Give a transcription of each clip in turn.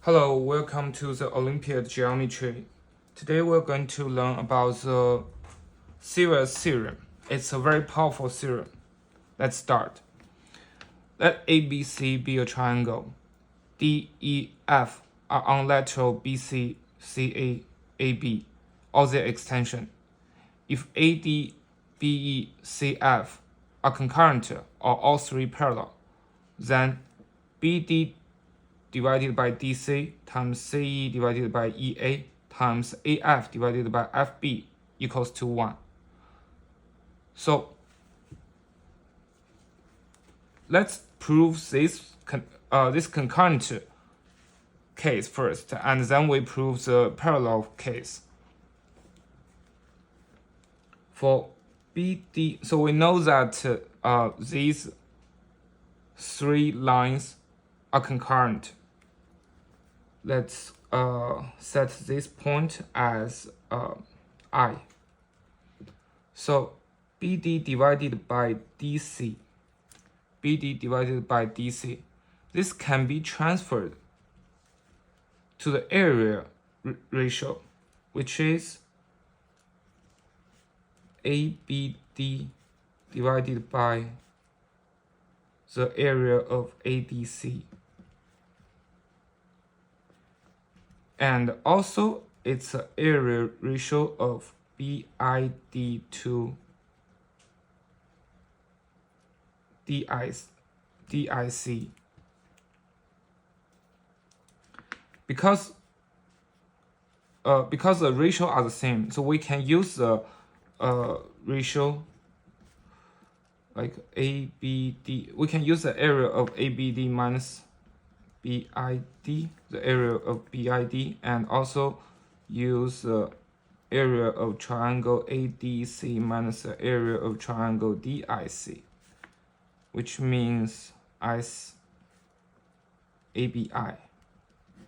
Hello, welcome to the Olympiad geometry. Today we're going to learn about the Ceva theorem. It's a very powerful theorem. Let's start. Let ABC be a triangle. DEF are on lateral BC, CA, AB, or their extension. If AD, BE, CF are concurrent or all three parallel, then BD divided by DC times CE divided by EA times AF divided by FB equals to 1. So let's prove this concurrent case first, and then we prove the parallel case. For BD, so we know that these three lines are concurrent. Let's set this point as I. So BD divided by DC, this can be transferred to the area ratio, which is ABD divided by the area of ADC. And also, it's an area ratio of BID to DIC. Because the ratio are the same, so we can use the ratio like ABD. We can use the area of ABD minus BID, the area of BID, and also use the area of triangle ADC minus the area of triangle DIC, which means ABI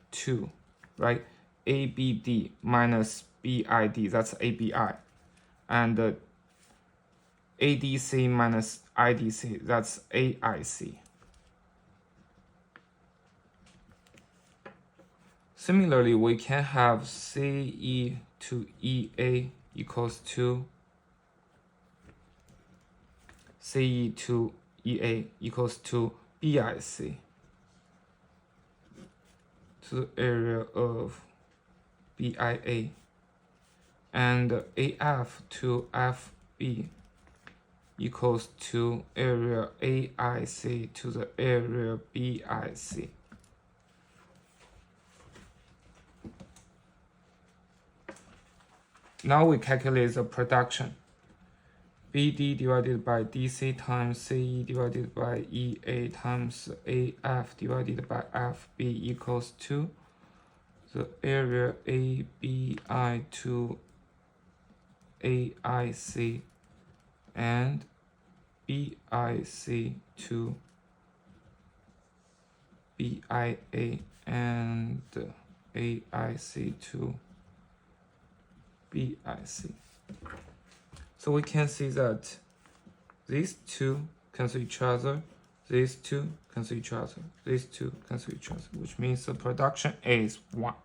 2, right? ABD minus BID, that's ABI, and ADC minus IDC, that's AIC. Similarly, we can have CE to EA equals to CE to EA equals to BIC to the area of BIA, and AF to FB equals to area AIC to the area BIC. Now we calculate the production. BD divided by DC times CE divided by EA times AF divided by FB equals to the area ABI to AIC and BIC to BIA and AIC to BIC. So we can see that these two cancel each other, these two cancel each other, these two cancel each other, which means the production is 1.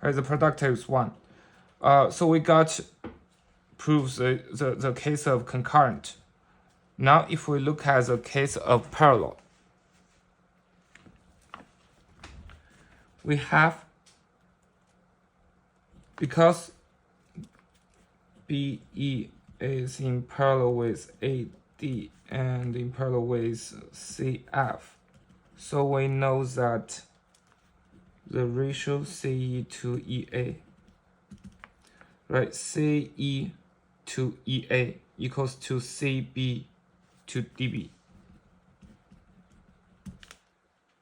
Right, the product is 1. So we got proves the case of concurrent. Now if we look at the case of parallel, we have, because BE is in parallel with AD and in parallel with CF, so we know that the ratio CE to EA, right, CE to EA equals to CB to DB,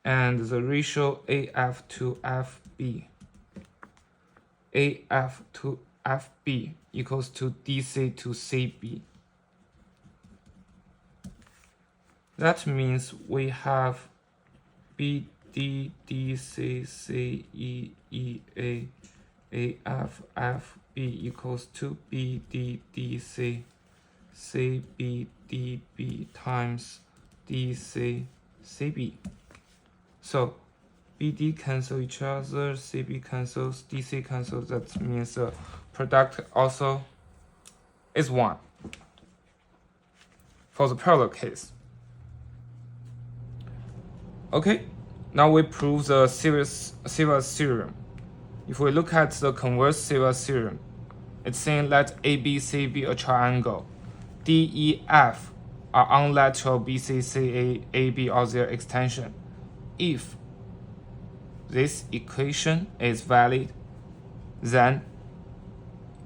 and the ratio AF to FB, AF to FB equals to DC to CB. That means we have BD, DC, CE, EA, AF, FB equals to BD, DC, CB, DB times DC, CB. So BD cancel each other, CB cancels, DC cancels. That means the product also is 1 for the parallel case. Okay, now we prove the Ceva's theorem. If we look at the converse Ceva's theorem, it's saying let ABC be a triangle. DEF are on lateral BCCA, AB or their extension. If this equation is valid, then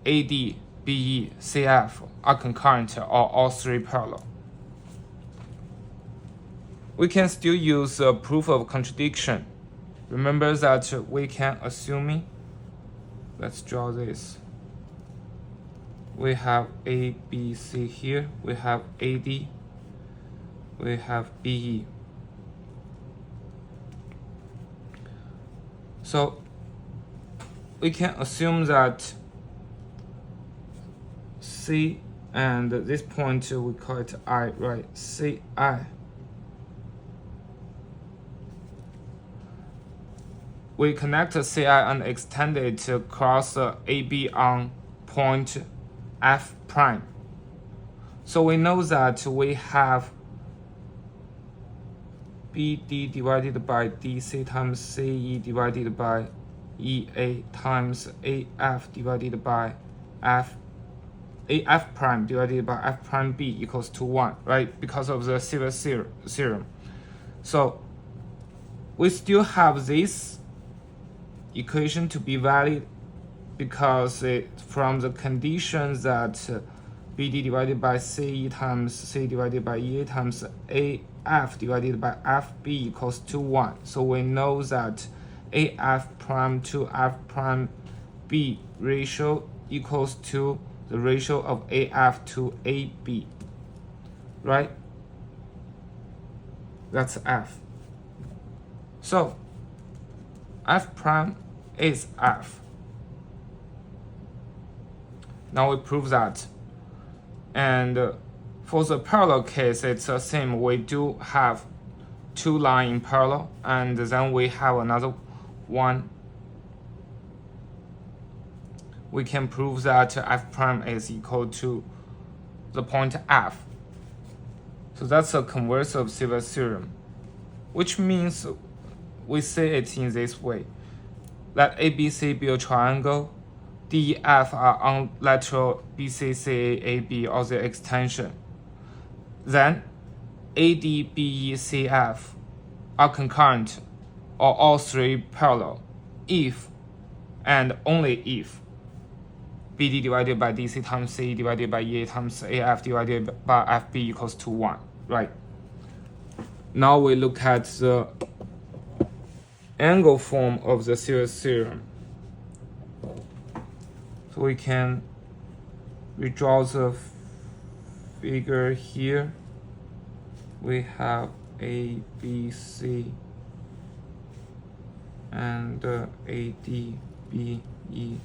AD, BE, CF are concurrent or all 3 parallel. We can still use the proof of contradiction. Remember that we can assume, let's draw this. We have A, B, C here, we have AD, we have BE. So we can assume that C and this point we call it I, right? CI. We connect CI and extend it across AB on point F prime. So we know that we have BD divided by DC times CE divided by EA times AF divided by AF prime divided by F prime B equals to 1, right? Because of the Ceva theorem. So we still have this equation to be valid because from the conditions that BD divided by CE times C divided by EA times AF divided by FB equals to 1. So we know that AF prime to F prime B ratio equals to the ratio of AF to AB, right? That's F. So F prime is F. Now we prove that. And for the parallel case, it's the same. We do have 2 lines in parallel, and then we have another one. We can prove that F prime is equal to the point F. So that's a converse of Ceva's theorem, which means we say it in this way. Let ABC be a triangle. DEF are on lateral BCCA, AB or their extension. Then AD, BE, CF are concurrent or all 3 parallel if and only if BD divided by DC times CE divided by EA times AF divided by FB equals to 1, right? Now we look at the angle form of the Ceva's theorem. So we can redraw the figure here. We have A, B, C, and A, D, B, E,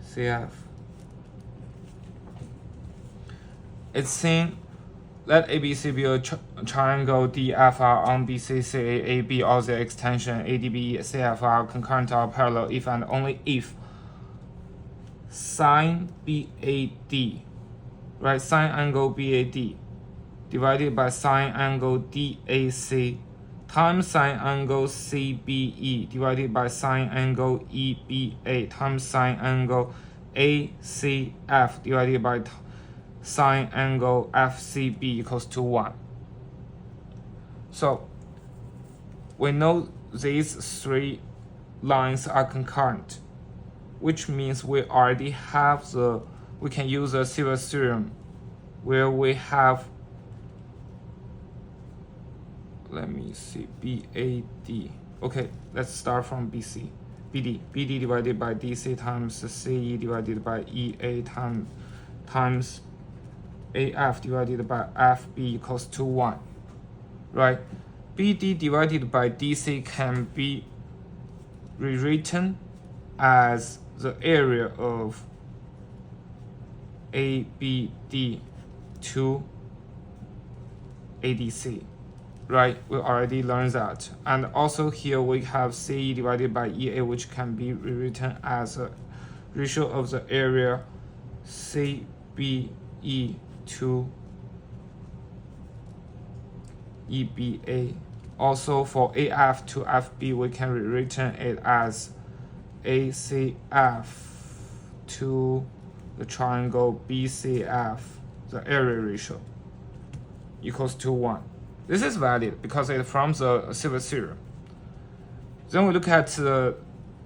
C, F. It's saying let ABC be a triangle. DF are on BCCA, AB or their extension. ADB, CF are concurrent or parallel if and only if sine BAD, right? Sine angle BAD divided by sine angle DAC times sine angle CBE divided by sine angle EBA times sine angle ACF divided by sine angle FCB equals to 1. So we know these 3 lines are concurrent, which means we already have we can use the Ceva's theorem where we have, let me see, BAD. Okay, let's start from BC. BD divided by DC times CE divided by EA times AF divided by FB equals to 1, right? BD divided by DC can be rewritten as the area of ABD to ADC. right? We already learned that. And also here we have CE divided by EA, which can be rewritten as a ratio of the area CBE to EBA. Also for AF to FB, we can rewritten it as ACF to the triangle BCF, the area ratio, equals to 1. This is valid because it's from the Ceva theorem. Then we look at the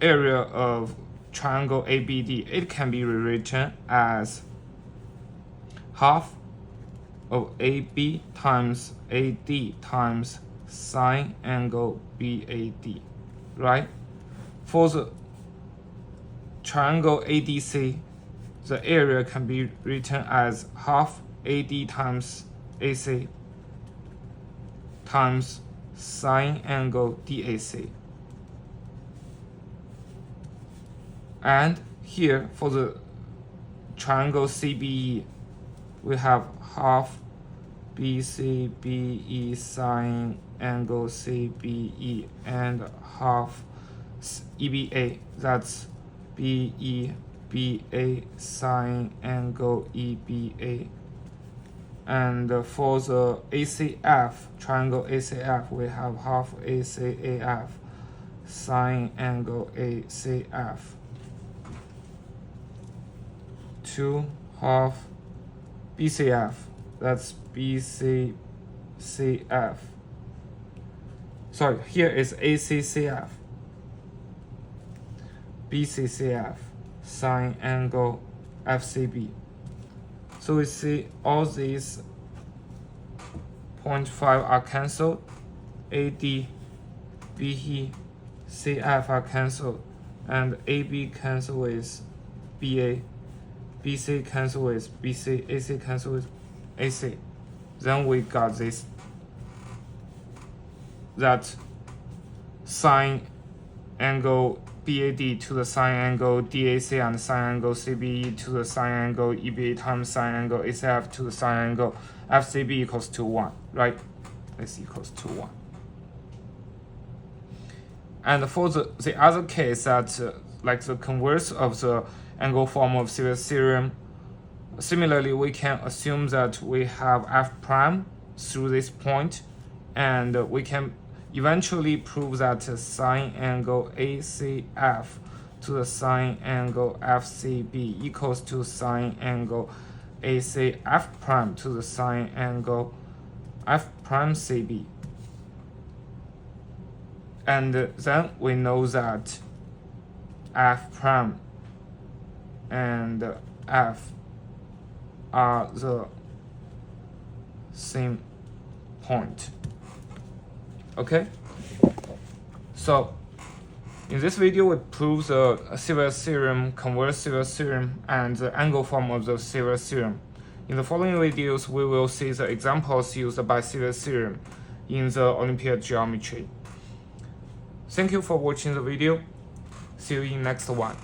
area of triangle ABD. It can be rewritten as half of AB times AD times sine angle BAD, right? For the triangle ADC, the area can be written as half AD times AC times sine angle DAC. And here for the triangle CBE, we have half BCBE sine angle CBE and half EBA, that's BEBA sine angle EBA. And for the ACF, triangle ACF, we have half ACAF sine angle ACF to half BCF, that's BCCF. Sorry, here is ACCF, BCCF sine angle FCB. So we see all these 0.5 are cancelled, AD, BE, CF are cancelled, and AB cancel with BA, BC cancel with BC, AC cancel with AC. Then we got this, that sine angle BAD to the sine angle DAC and sine angle CBE to the sine angle EBA times sine angle ACF to the sine angle FCB equals to 1, right? This equals to 1. And for the other case that like the converse of the angle form of Ceva theorem, similarly we can assume that we have f prime through this point, and we can eventually prove that sine angle ACF to the sine angle FCB equals to sine angle ACF prime to the sine angle F prime CB. And then we know that F prime and F are the same point. Okay, so in this video we prove the Ceva theorem, converse Ceva theorem, and the angle form of the Ceva theorem. In the following videos we will see the examples used by Ceva theorem in the Olympiad geometry. Thank you for watching the video. See you in next one.